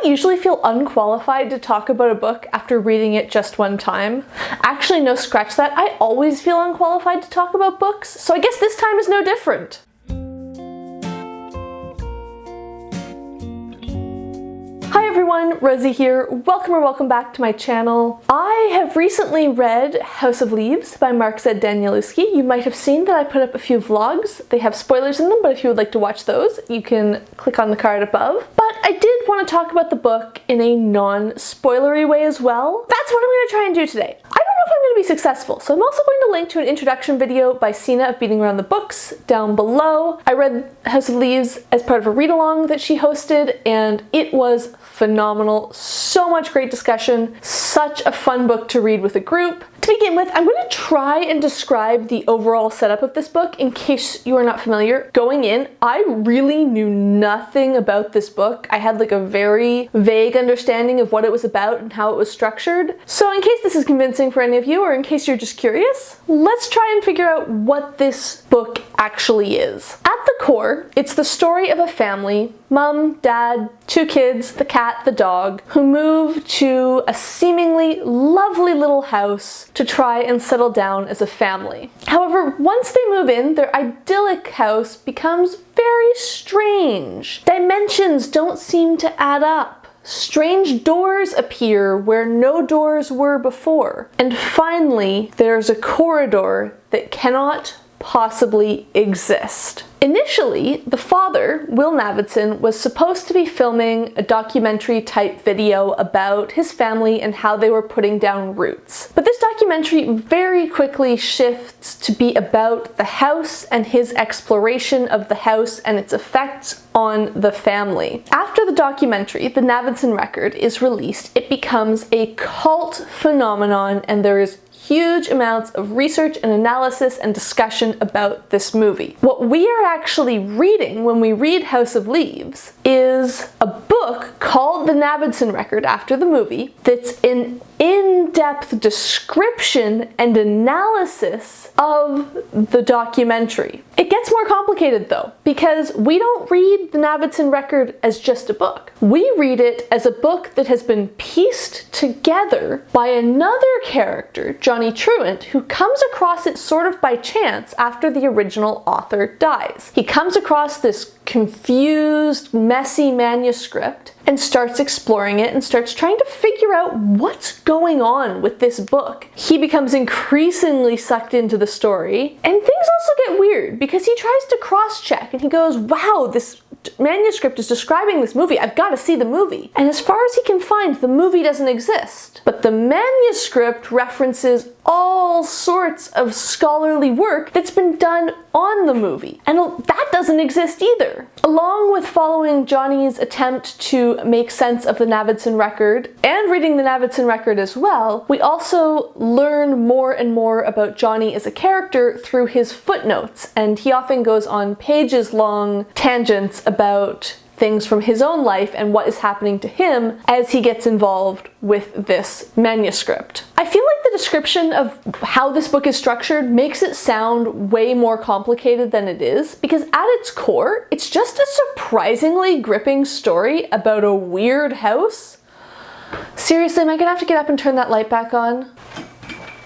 usually feel unqualified to talk about a book after reading it just one time. Actually, no, scratch that. I always feel unqualified to talk about books, so I guess this time is no different. Hi everyone, Rosie here. Welcome back to my channel. I have recently read House of Leaves by Mark Z. Danielewski. You might have seen that I put up a few vlogs. They have spoilers in them, but if you would like to watch those, you can click on the card above. But I did want to talk about the book in a non-spoilery way as well. That's what I'm going to try and do today. I don't know if I'm going to be successful, so I'm also going to link to an introduction video by Sina of Beating Around the Books down below. I read House of Leaves as part of a read-along that she hosted, and it was phenomenal. So much great discussion. Such a fun book to read with a group. To begin with, I'm going to try and describe the overall setup of this book in case you are not familiar. Going in, I really knew nothing about this book. I had like a very vague understanding of what it was about and how it was structured. So in case this is convincing for any of you, or in case you're just curious, let's try and figure out what this book actually is. At the core, it's the story of a family, mom, dad, 2 kids, the cat, the dog, who move to a seemingly lovely little house to try and settle down as a family. However, once they move in, their idyllic house becomes very strange. Dimensions don't seem to add up. Strange doors appear where no doors were before. And finally, there's a corridor that cannot possibly exist. Initially, the father, Will Navidson, was supposed to be filming a documentary type video about his family and how they were putting down roots. But this documentary very quickly shifts to be about the house and his exploration of the house and its effects on the family. After the documentary, the Navidson Record, is released, it becomes a cult phenomenon, and there is huge amounts of research and analysis and discussion about this movie. What we are actually reading when we read House of Leaves is a book called The Navidson Record after the movie that's an in-depth description and analysis of the documentary. It gets more complicated though, because we don't read The Navidson Record as just a book. We read it as a book that has been pieced together by another character, Johnny Truant, who comes across it sort of by chance after the original author dies. He comes across this confused, messy manuscript and starts exploring it and starts trying to figure out what's going on with this book. He becomes increasingly sucked into the story, and things also get weird because he tries to cross-check and he goes, wow, this manuscript is describing this movie, I've got to see the movie. And as far as he can find, the movie doesn't exist. But the manuscript references all sorts of scholarly work that's been done on the movie, and that doesn't exist either. Along with following Johnny's attempt to make sense of the Navidson Record and reading the Navidson Record as well, we also learn more and more about Johnny as a character through his footnotes, and he often goes on pages-long tangents about things from his own life and what is happening to him as he gets involved with this manuscript. I feel like the description of how this book is structured makes it sound way more complicated than it is, because at its core, it's just a surprisingly gripping story about a weird house. Seriously, am I gonna have to get up and turn that light back on?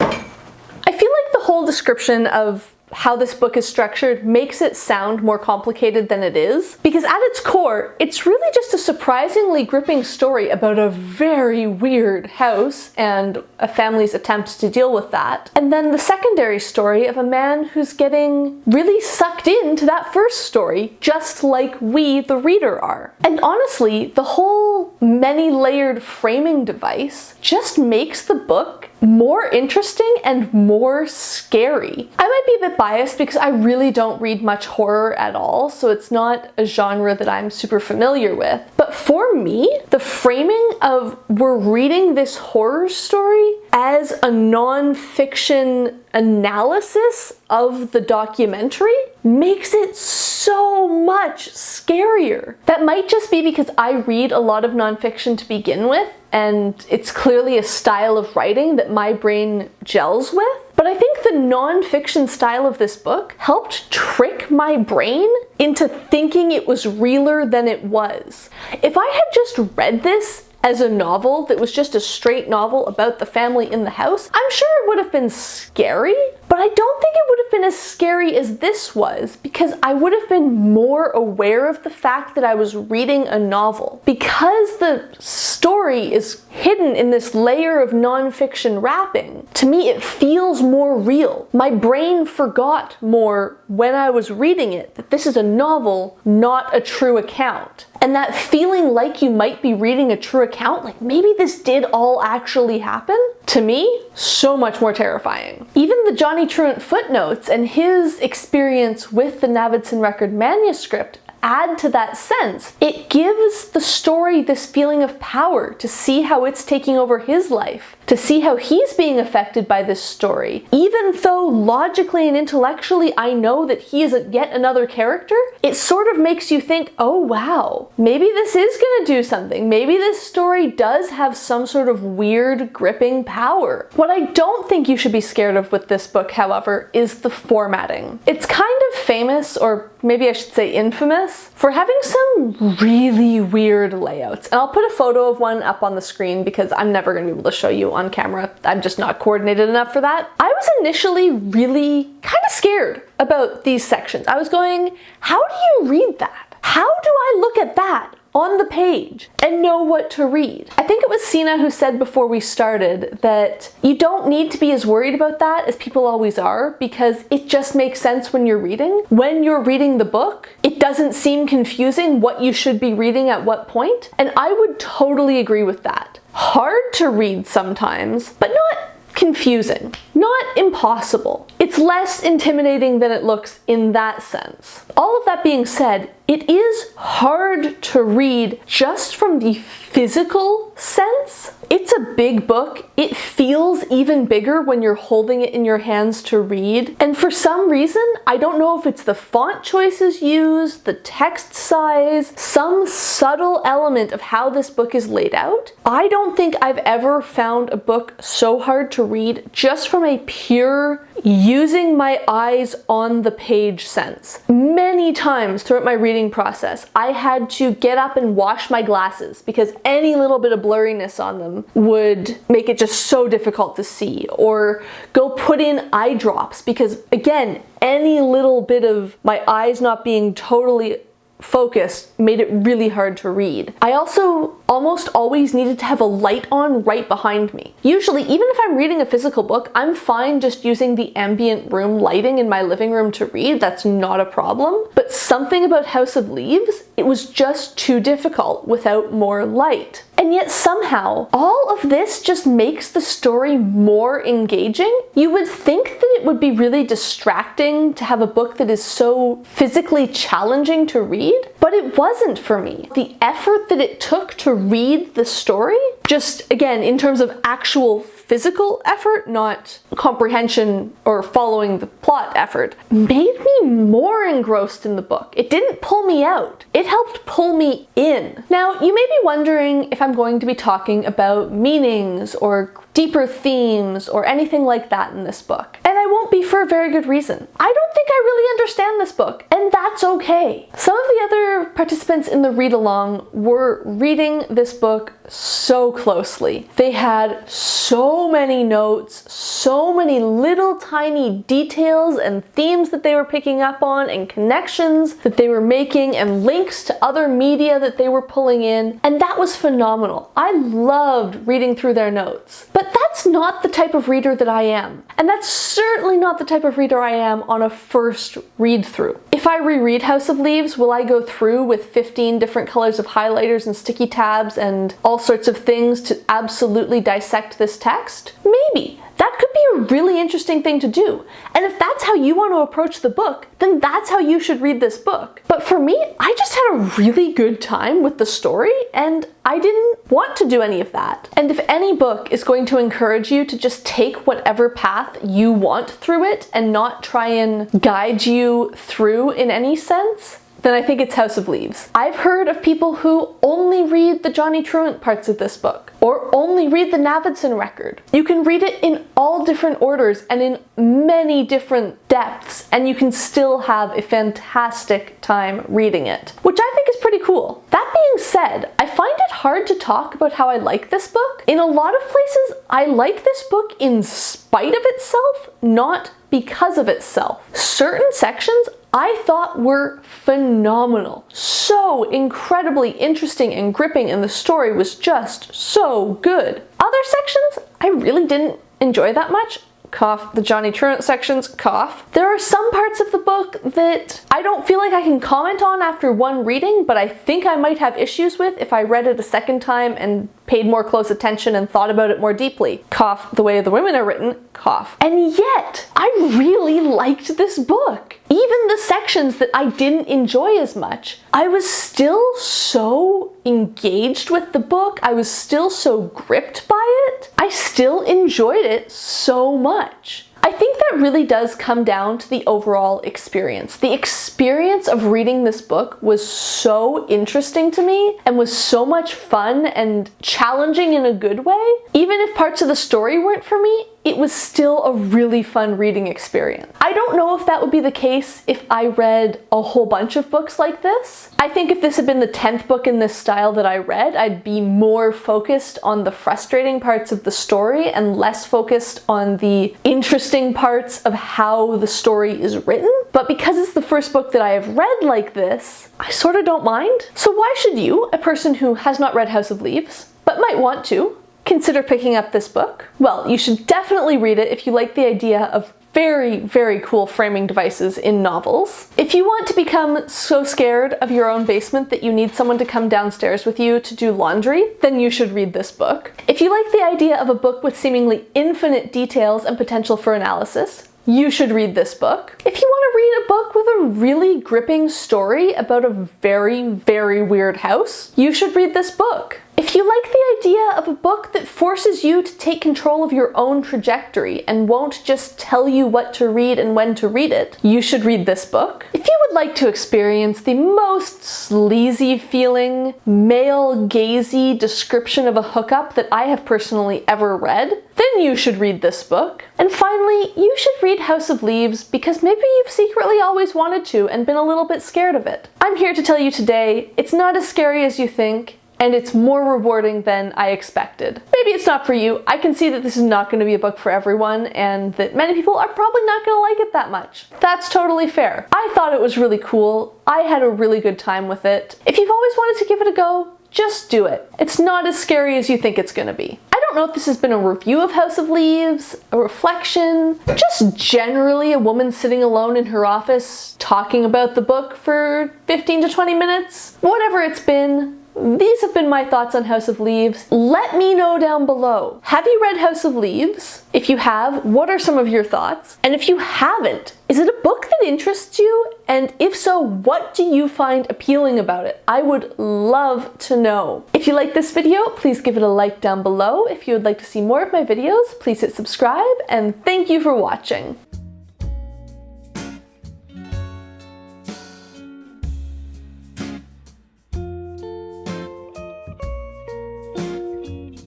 I feel like the whole description of how this book is structured makes it sound more complicated than it is, because at its core, it's really just a surprisingly gripping story about a very weird house and a family's attempts to deal with that. And then the secondary story of a man who's getting really sucked into that first story, just like we, the reader, are. And honestly, the whole many-layered framing device just makes the book more interesting and more scary. I might be a bit biased because I really don't read much horror at all, so it's not a genre that I'm super familiar with. But for me, the framing of we're reading this horror story as a non-fiction analysis of the documentary makes it so much scarier. That might just be because I read a lot of nonfiction to begin with, and it's clearly a style of writing that my brain gels with. But But I think the non-fiction style of this book helped trick my brain into thinking it was realer than it was. If I had just read this as a novel that was just a straight novel about the family in the house, I'm sure it would have been scary, but I don't think it would have been as scary as this was, because I would have been more aware of the fact that I was reading a novel. Because the story is hidden in this layer of non-fiction wrapping, to me it feels more real. My brain forgot more when I was reading it that this is a novel, not a true account. And that feeling like you might be reading a true account, like maybe this did all actually happen, to me, so much more terrifying. Even the Johnny Truant footnotes and his experience with the Navidson Record manuscript add to that sense. It gives the story this feeling of power to see how it's taking over his life, to see how he's being affected by this story. Even though logically and intellectually I know that he is yet another character, it sort of makes you think, oh wow, maybe this is gonna do something. Maybe this story does have some sort of weird gripping power. What I don't think you should be scared of with this book, however, is the formatting. It's kind of famous, or maybe I should say infamous, for having some really weird layouts. And I'll put a photo of one up on the screen because I'm never going to be able to show you on camera. I'm just not coordinated enough for that. I was initially really kind of scared about these sections. I was going, how do you read that? How do I look at that on the page and know what to read? I think it was Sina who said before we started that you don't need to be as worried about that as people always are, because it just makes sense when you're reading. When you're reading the book, it doesn't seem confusing what you should be reading at what point, and I would totally agree with that. Hard to read sometimes, but not confusing, not impossible. It's less intimidating than it looks in that sense. All of that being said, it is hard to read just from the physical sense. It's a big book. It feels even bigger when you're holding it in your hands to read. And for some reason, I don't know if it's the font choices used, the text size, some subtle element of how this book is laid out. I don't think I've ever found a book so hard to read just from a pure using my eyes on the page sense. Many times throughout my reading process, I had to get up and wash my glasses because any little bit of blurriness on them would make it just so difficult to see, or go put in eye drops because, again, any little bit of my eyes not being totally focused made it really hard to read. I also almost always needed to have a light on right behind me. Usually, even if I'm reading a physical book, I'm fine just using the ambient room lighting in my living room to read. That's not a problem. But something about House of Leaves, it was just too difficult without more light. And yet somehow, all of this just makes the story more engaging. You would think that it would be really distracting to have a book that is so physically challenging to read, but it wasn't for me. The effort that it took to read the story, just again, in terms of actual physical effort, not comprehension or following the plot effort, made me more engrossed in the book. It didn't pull me out. It helped pull me in. Now, you may be wondering if I'm going to be talking about meanings or deeper themes or anything like that in this book. And I won't be for a very good reason. I don't think I really understand this book, and that's okay. Some of the other participants in the read-along were reading this book so closely. They had so many notes, so many little tiny details and themes that they were picking up on, and connections that they were making, and links to other media that they were pulling in, and that was phenomenal. I loved reading through their notes. But that's not the type of reader that I am. And that's certainly not the type of reader I am on a first read through. If I reread House of Leaves, will I go through with 15 different colors of highlighters and sticky tabs and all sorts of things to absolutely dissect this text? Maybe. That could be a really interesting thing to do. And if that's how you want to approach the book, then that's how you should read this book. But for me, I just had a really good time with the story, and I didn't want to do any of that. And if any book is going to encourage you to just take whatever path you want through it and not try and guide you through in any sense, then I think it's House of Leaves. I've heard of people who only read the Johnny Truant parts of this book, or only read the Navidson record. You can read it in all different orders and in many different depths, and you can still have a fantastic time reading it, which I think is pretty cool. That being said, I find it hard to talk about how I like this book. In a lot of places, I like this book in spite of itself, not because of itself. Certain sections I thought were phenomenal. So incredibly interesting and gripping, and the story was just so good. Other sections I really didn't enjoy that much. Cough. The Johnny Truant sections, cough. There are some parts of the book that I don't feel like I can comment on after one reading, but I think I might have issues with if I read it a second time and paid more close attention and thought about it more deeply. Cough. The way the women are written, cough. And yet, I really liked this book. Even the sections that I didn't enjoy as much, I was still so engaged with the book. I was still so gripped by it. I still enjoyed it so much. I think that really does come down to the overall experience. The experience of reading this book was so interesting to me and was so much fun and challenging in a good way. Even if parts of the story weren't for me, it was still a really fun reading experience. I don't know if that would be the case if I read a whole bunch of books like this. I think if this had been the 10th book in this style that I read, I'd be more focused on the frustrating parts of the story and less focused on the interesting parts of how the story is written. But because it's the first book that I have read like this, I sort of don't mind. So why should you, a person who has not read House of Leaves, but might want to, consider picking up this book? Well, you should definitely read it if you like the idea of very, very cool framing devices in novels. If you want to become so scared of your own basement that you need someone to come downstairs with you to do laundry, then you should read this book. If you like the idea of a book with seemingly infinite details and potential for analysis, you should read this book. If you want to read a book with a really gripping story about a very, very weird house, you should read this book. If you like the idea of a book that forces you to take control of your own trajectory and won't just tell you what to read and when to read it, you should read this book. If you would like to experience the most sleazy feeling, male-gazy description of a hookup that I have personally ever read, then you should read this book. And finally, you should read House of Leaves because maybe you've secretly always wanted to and been a little bit scared of it. I'm here to tell you today, it's not as scary as you think, and it's more rewarding than I expected. Maybe it's not for you. I can see that this is not going to be a book for everyone, and that many people are probably not going to like it that much. That's totally fair. I thought it was really cool. I had a really good time with it. If you've always wanted to give it a go, just do it. It's not as scary as you think it's going to be. I don't know if this has been a review of House of Leaves, a reflection, just generally a woman sitting alone in her office talking about the book for 15 to 20 minutes. Whatever it's been, these have been my thoughts on House of Leaves. Let me know down below. Have you read House of Leaves? If you have, what are some of your thoughts? And if you haven't, is it a book that interests you? And if so, what do you find appealing about it? I would love to know. If you like this video, please give it a like down below. If you would like to see more of my videos, please hit subscribe, and thank you for watching.